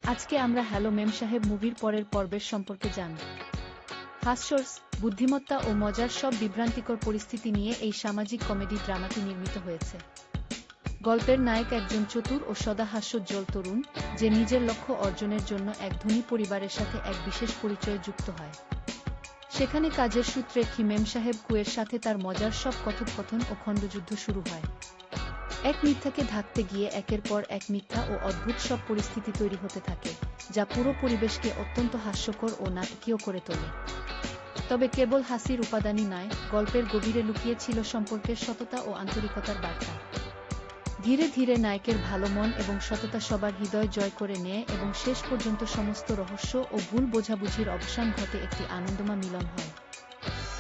আজকে আমরা হ্যালো মেম সাহেব মুভির পরের পর্বের সম্পর্কে জানব। হাস্যরস, বুদ্ধিমত্তা ও মজার সব বিভ্রান্তিকর পরিস্থিতি নিয়ে এই সামাজিক কমেডি ড্রামাটি নির্মিত হয়েছে। গল্পের নায়ক একজন চতুর ও সদা হাস্যোজ্জ্বল তরুণ, যে নিজের লক্ষ্য অর্জনের জন্য এক ধনী পরিবারের সাথে এক বিশেষ পরিচয়ে যুক্ত হয়। সেখানে কাজের সূত্রে মেম সাহেব কুয়ের সাথে তার মজার সব কথোপকথন ও খণ্ডযুদ্ধ শুরু হয়। এক মিথ্যাকে ঢাকতে গিয়ে একের পর এক মিথ্যা ও অদ্ভুত সব পরিস্থিতি তৈরি হতে থাকে, যা পুরো পরিবেশকে অত্যন্ত হাস্যকর ও নাটকীয় করে তোলে। তবে কেবল হাসির উপাদানই নয়, গল্পের গভীরে লুকিয়ে ছিল সম্পর্কের সততা ও আন্তরিকতার বার্তা। ধীরে ধীরে নায়কের ভালো মন এবং সততা সবার হৃদয় জয় করে নেয় এবং শেষ পর্যন্ত সমস্ত রহস্য ও ভুল বোঝাবুঝির অবসান ঘটে একটি আনন্দময় মিলন হয়।